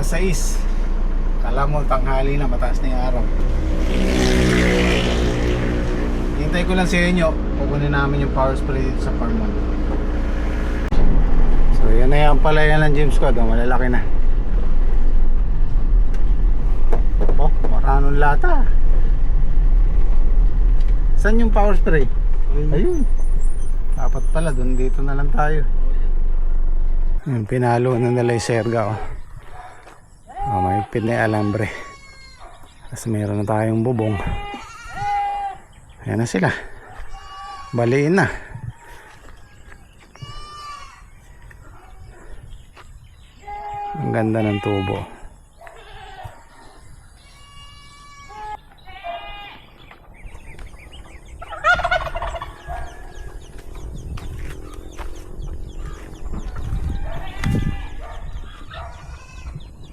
6. Kala mo tanghali na, mataas na yung araw. Hintay ko lang sa inyo, pukunin namin yung power spray dito sa farm 1. So yan na yan pala yan ng James Squad, malalaki na. Oh, maraming lata. Saan yung power spray? Ayun. Dapat pala, dun dito na lang tayo. Yung pinalo na nila yung serga, oh. Oh, may higpit na yung alambre. Tapos meron na tayong bubong. Ayan na sila. Baliin na. Ang ganda ng tubo.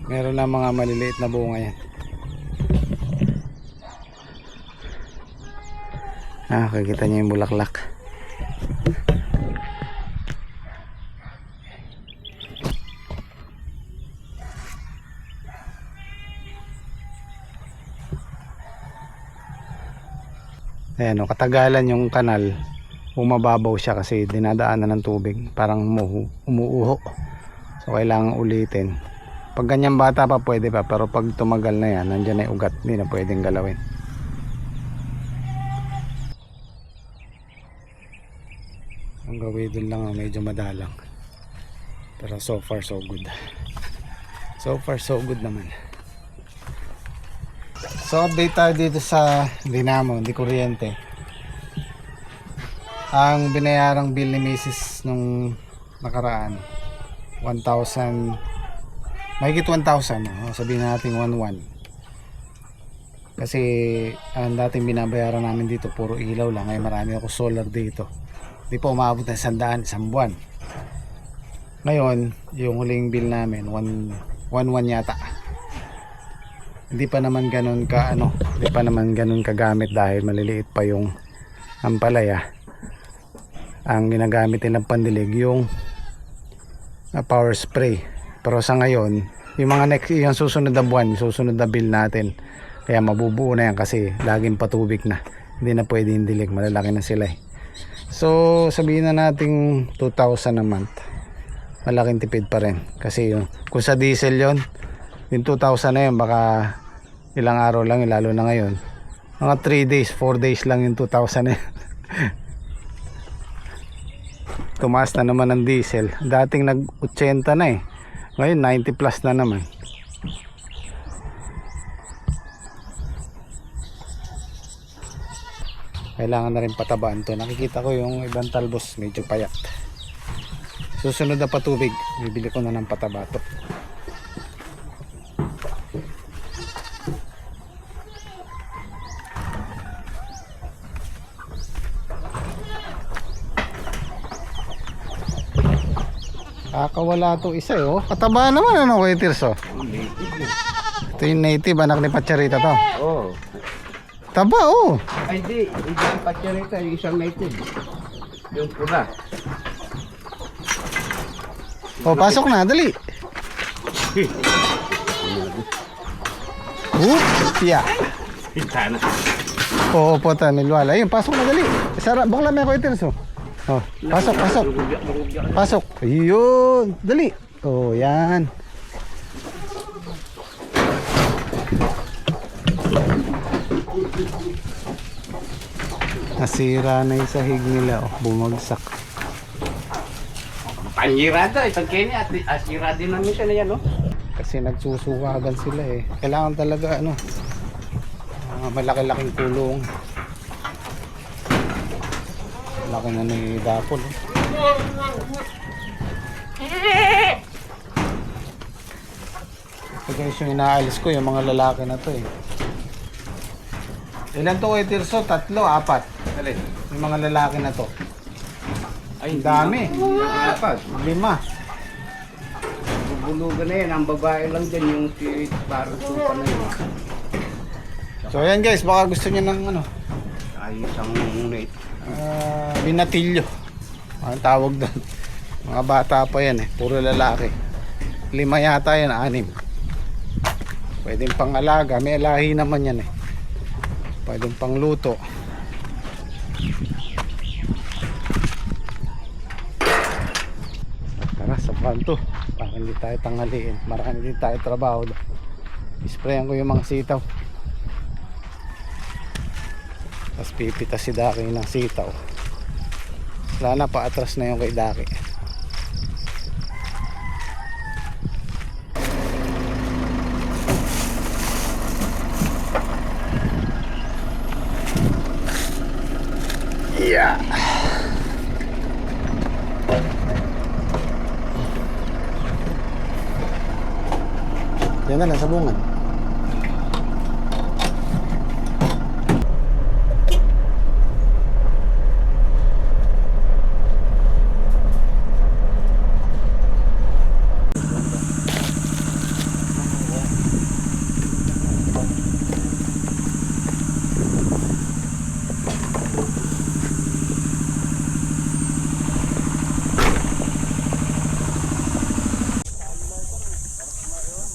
Meron na mga maliliit na bunga yan. Kakita niyo yung bulaklak. Ayan o, katagalan yung kanal, bumababaw siya kasi dinadaanan ng tubig, parang umuuho. So kailangan ulitin. Pag ganyan bata pa pwede pa, pero pag tumagal na yan, nandyan ay ugat, hindi na pwedeng galawin. Ang gawin dun lang medyo madalang, pero so far so good. So far so good naman. So update tayo dito sa dinamo, di kuryente. Ang binayarang bill ni Mrs. nung nakaraan 1,000, mahigit 1,000, sabihin natin 1,100. Kasi ang dating binabayaran namin dito puro ilaw lang, ay marami ako solar dito, di pa umabot ng 100 isang buwan. Ngayon yung huling bill namin 1,100 yata. Hindi pa naman ganun hindi pa naman ganun kagamit dahil maliliit pa yung ampalaya. Ang ginagamit nilang pandilig yung power spray. Pero sa ngayon, yung mga yung susunod na buwan, susunod na bill natin, kaya mabubuo na yan kasi laging patubig na. Hindi na pwede yung dilig, malalaki na sila eh. So sabihin na natin 2,000 a month. Malaking tipid pa rin. Kasi yung, kung sa diesel yon, yung 2,000 na yun, baka ilang araw lang, lalo na ngayon. Mga 3 days, 4 days lang yung 2,000 na yun. Tumaas na naman ang diesel. Dating nag-80 na eh. Ngayon 90 plus na naman. Kailangan na rin patabaan to. Nakikita ko yung ibang talbos medyo payat. Susunod na patubig, bibili ko na ng pataba to. Kakawala to isa eh, oh. Kataba naman ano Kuya Tirso? Ito yung native, anak ni Pacharita to. Oo. Taba oh. Ay di, hindi yung Pacharita, yung isang native. Yung pula. Oh, pasok na, dali. Yeah. Pintana. Oo po ta, milwala. Ayun, pasok na dali. Sarap, bukla may Kuya Tirso. Oh, pasok, pasok. Pasok. Ayun, dali. Oh, yan. Nasira na yung sahig nila, oh, bumagsak. Panyirada, isang kini at asira din namin siya na yan, no? Kasi nagsusukagan sila eh. Kailangan talaga malaki-laking kulong. Laki na ni Dapol eh. Ito guys yung inaalis ko, yung mga lalaki na to eh. Ilan to Kuya Tirso? 3, 4. Alin? Yung mga lalaki na to. Ay, dami. 5. 5. Bubulugan na yan. Ang babae lang dyan yung si parang supa na yun. So ayan guys, baka gusto nyo ng Ay, isang unit. binatilyo. Ang tawag doon. Mga bata pa yan eh. Puro lalaki. 5 yata yan, 6. Pwedeng pang alaga, may lahi naman yan eh. Pwedeng pang luto. Tara, sa to para hindi tayo tanghaliin. Marami din tayo trabaho. Isprayan ko yung mga sitaw. Tapos pipita si Daki ng sitaw. Wala na, paatras na yung kay Daki. Yeah. Yan na lang sa bungan.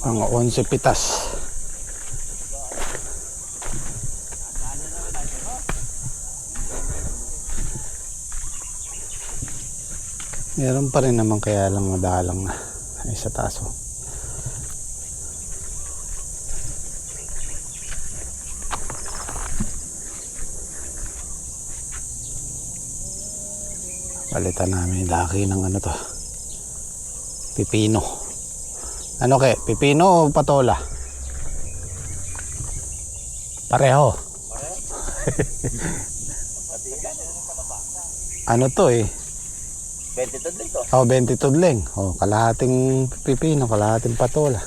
Mga 11 pitas. Meron pa rin naman, kaya lang madalang na ay sa taso. Palitan namin Daki ng ano to, pipino. Ano kaya? Pipino o patola? Pareho. Ano to eh? 20 din to. Oh, 20 tudling. Oh, kalahating pipino, kalahating patola.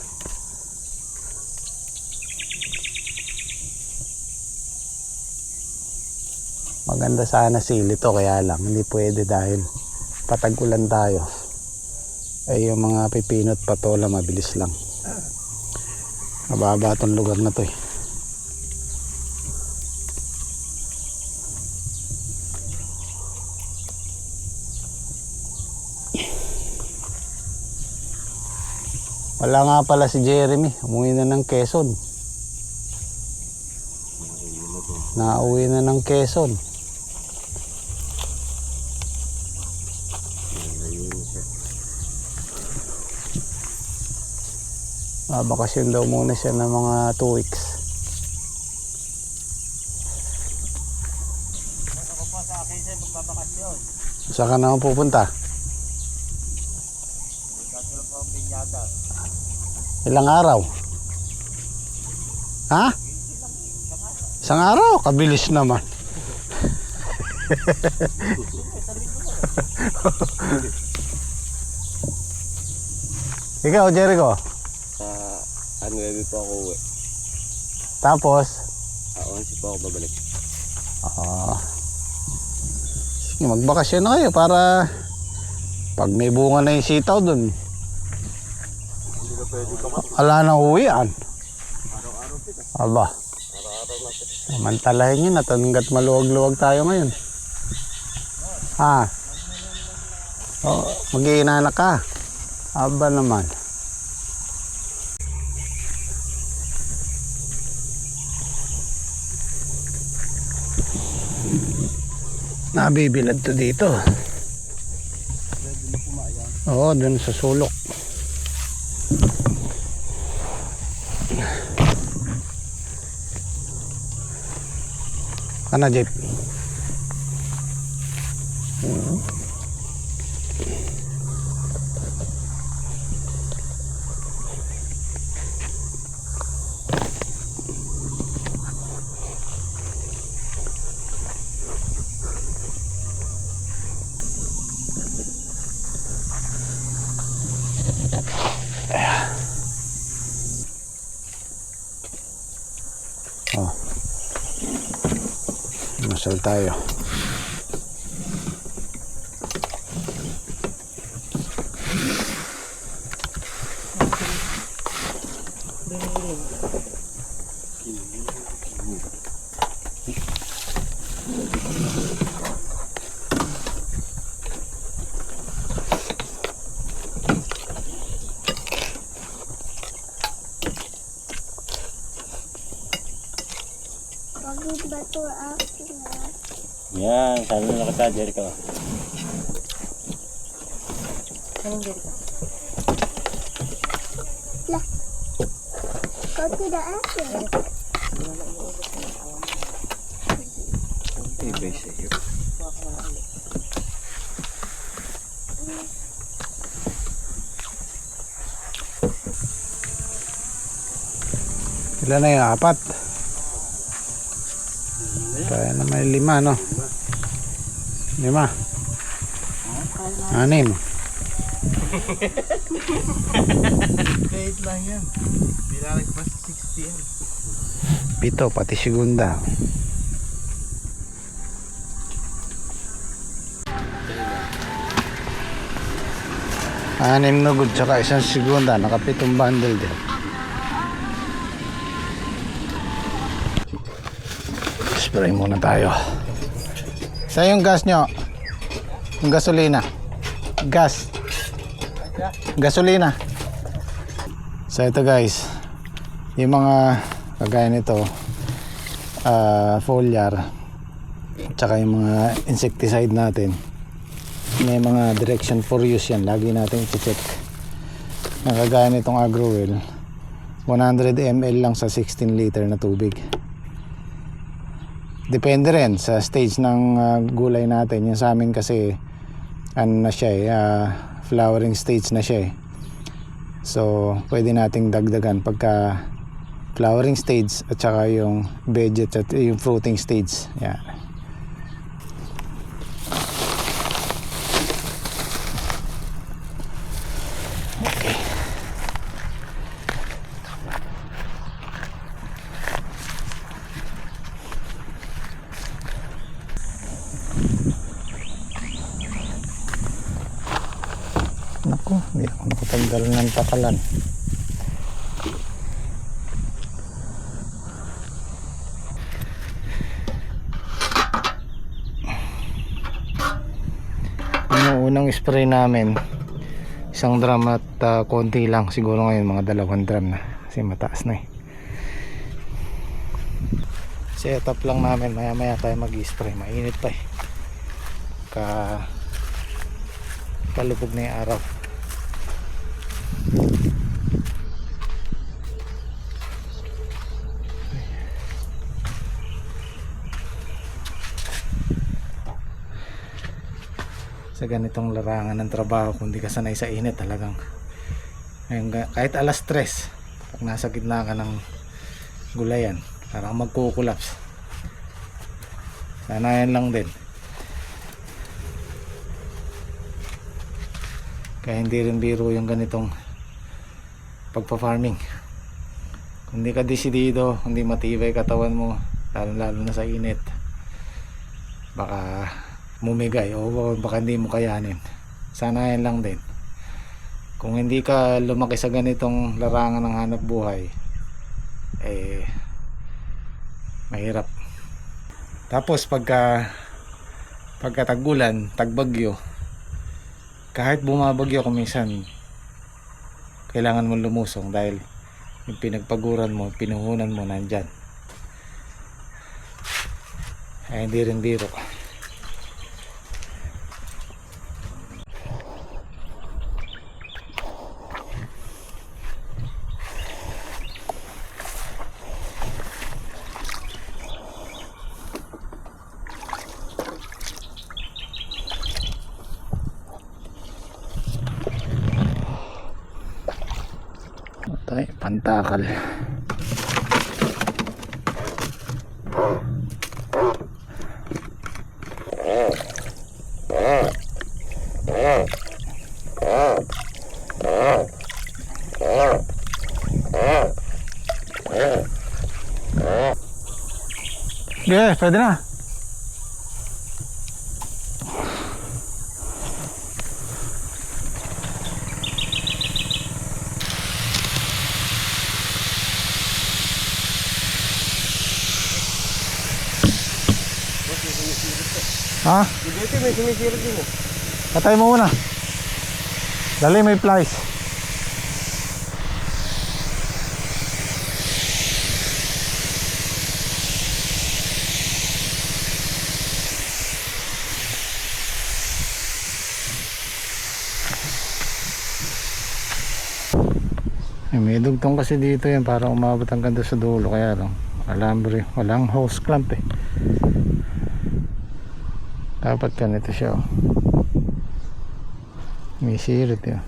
Maganda sana sili to, kaya lang hindi pwede dahil patag-ulan tayo. Ay yung mga pipino at patola mabilis lang. Mababa tong lugar na to eh. Wala nga pala si Jeremy, umuwi na ng Quezon. Nauwi na ng Quezon. Bakasyon daw muna siya ng mga 2 weeks. Saan ka naman pupunta? Ilang araw? Ha? Isang araw? Kabilis naman. Ikaw, Jericho? Ano po ako uwi. Tapos? 11 po ako babalik. Sige, magbakasyon na kayo para pag may bunga na yung sitaw dun, Hindi na pwede pa wala nang uwian. araw-araw pita. Aba, Araw-araw na pita. samantalahin nyo na hanggat maluwag-luwag tayo ngayon. Ha? Oh, mag-iinanak ka. Aba naman. Nabibilad to dito. Oo, dun sa sulok. Kana, Jeep? Oh. Masal tayo. Yan, sana na naka-charger ka. Kau tidak ada. Ibay sa iyo. Ilan na yun? 4. Kaya na may 5, no? 5. 6. Kahit lang yan. Bilalag pa sa 60 yan. 7, pati segunda. Anim na good, tsaka isang segunda. Nakapitong bundle din. Spray muna tayo. Sa yung gas nyo? Yung gasolina? Gas? Gasolina? So ito guys, yung mga kagaya nito, foliar, tsaka yung mga insecticide natin, may mga direction for use yan, lagi natin i-check. Ang kagaya nitong Agrowell, 100 ml lang sa 16 liter na tubig. Depende rin sa stage ng gulay natin. Yung sa amin kasi ano na siya flowering stage na siya so pwede nating dagdagan pagka flowering stage at saka yung veget at yung fruiting stage. Yan. Okay. Naku, hindi ako nakatanggal ng takalan. Yung unang spray namin, isang drum at konti lang. Siguro ngayon mga 2 drum na. Kasi mataas na set up lang namin. Maya maya tayo mag-spray. Mainit pa kalubog na yung araw. Sa ganitong larangan ng trabaho, kung di ka sanay sa init talagang kahit alas 3 pag nasa gitna ka ng gulayan parang magkukulaps. Sanayan lang din. Kaya hindi rin biro yung ganitong pagpa-farming. Kung hindi ka desidido, hindi matibay katawan mo, lalo na sa init, baka mumigay o baka hindi mo kayanin. Sanayan lang din. Kung hindi ka lumaki sa ganitong larangan ng hanap buhay, mahirap. Tapos pagka tag-ulan, tagbagyo, kahit bumabagyo kung minsan kailangan mo lumusong dahil yung pinagpaguran mo, pinuhunan mo nandyan. Ay hindi rin biro. Tay, pantakal. Yeah, pwede na. Ha? Dito may sumisirap din mo. Patay mo muna. Dali, may flies. May dugtong kasi dito yan para umabot hanggang doon sa dulo, kaya lang alambre, walang hose clamp eh. Dapat ganito siya oh. May sirit yun.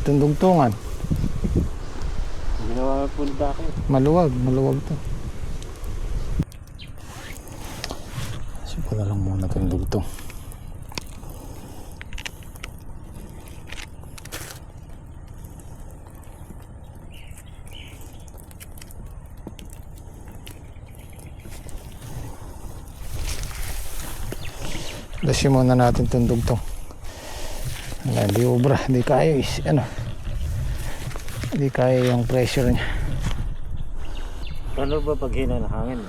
Itong dugtungan Ginawa po ni Baki. maluwag to. Sipo na lang muna itong dugtong. Lasyo muna natin itong dugtong. Wala, di obra, di kaya di kaya yung pressure niya. Paano ba pag hina ng hangin?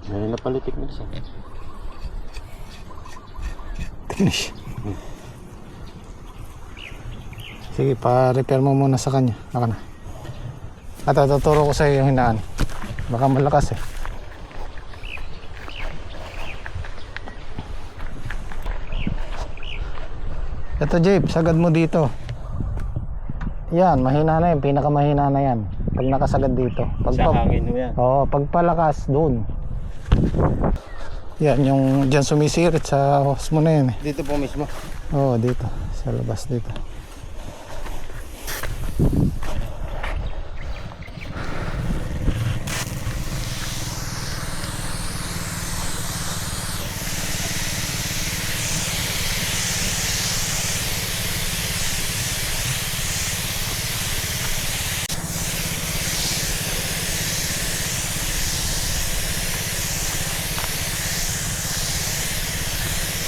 May napalitik na siya. Finish. Sige, pa-repair mo muna sa kanya. Naka na. At tuturo ko sa iyo yung hinaan. Baka malakas eh. Ito Jeep, sagad mo dito. Yan, mahina na yan. Pinakamahina na yan. Pag nakasagad dito. Sa hangin mo yan. Oo, pagpalakas doon. Yan, yung dyan sumisirit sa hose mo na yan eh. Dito po mismo. Oo, dito. Sa labas dito.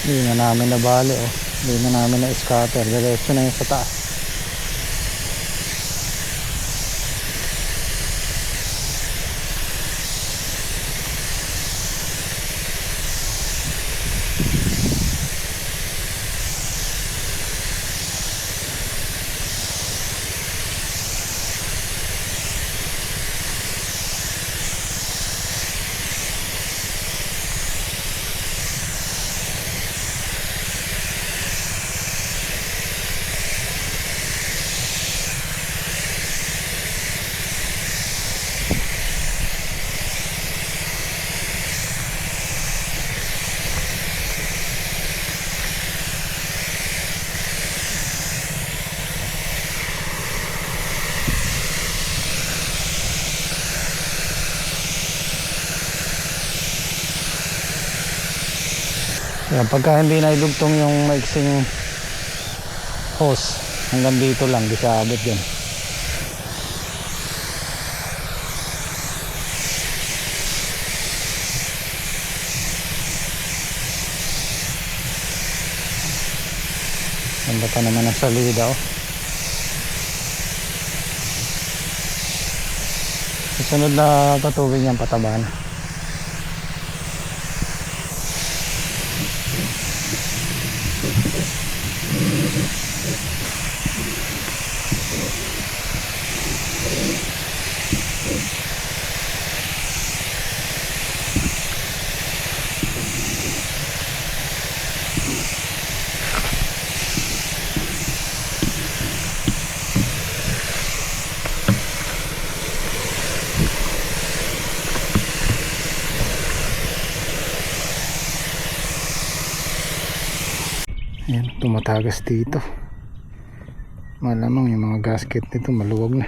Hindi na namin nabali oh. Hindi na namin na-scatter. Diretso na yun sa taas. Yan, pagka hindi na idugtong yung maiksing hose, hanggang dito lang, di siya abot dyan. Ganda pa naman ang salida oh. Susunod na patubig niyang pataba na. Ayan, tumatagas dito. Malamang yung mga gasket nito maluwag na.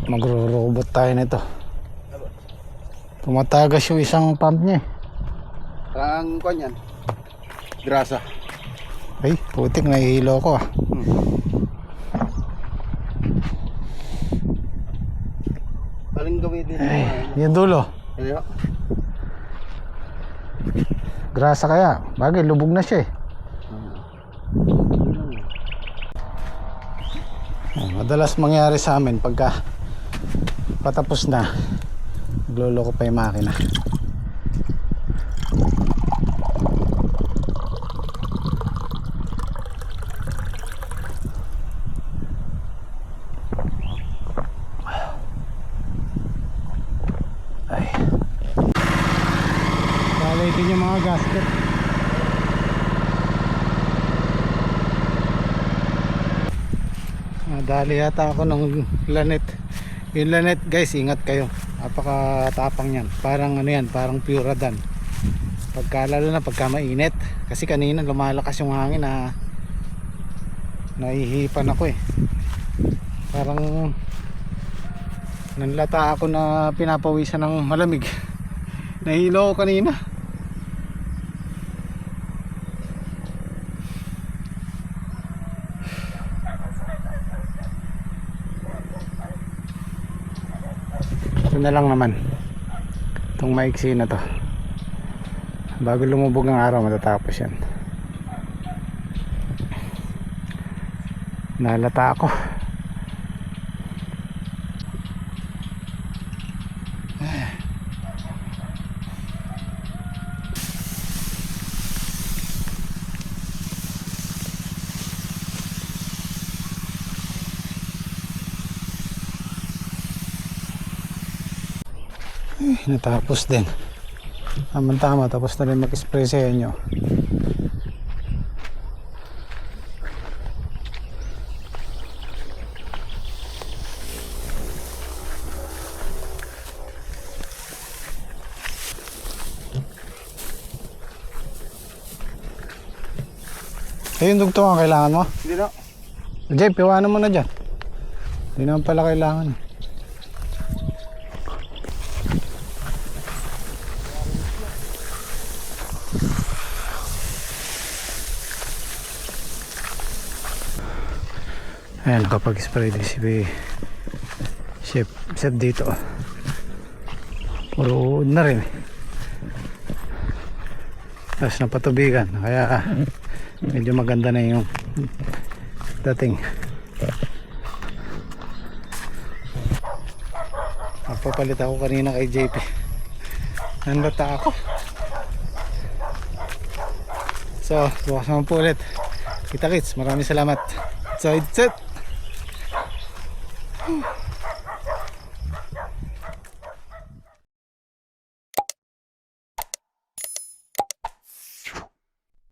Magro-robot tayo nito. Tumatagas yung isang pump niya. Parang kwan yan. Grasa. Ay, putik, nahihilo ko ah. Paling gawin din. Ay, yung dulo. Kaya, Grasa kaya. Bagay, lubog na siya eh. Madalas mangyari sa amin pagka patapos na, nagloloko pa yung makina. Ready yung mga gasket. Dali yata ako ng lanet. Yung lanet guys, ingat kayo. Napakatapang yan. Parang ano yan, parang Puradan. Pagka lalo na pagka mainit. Kasi kanina lumalakas yung hangin na nahihipan ako eh. Parang nanlata ako na pinapawisan ng malamig. Nahilo ako kanina. Ito na lang naman itong maiksi na to. Bago lumubog ang araw matatapos yan. Nalata ako. Natapos din. Tama, tapos na rin mag-spray sa inyo. Ayun, dugtong ang kailangan mo? Hindi na. Jay, piwanan mo na dyan. Hindi naman pala kailangan. Ayan, kapag spray din si chef dito. Puro uod na rin. Tapos napatubigan. Kaya medyo maganda na yung dating. Nagpapalit ako kanina kay JP. Nandata ako. So, bukas naman po ulit. Kita kits, maraming salamat. So, it's it.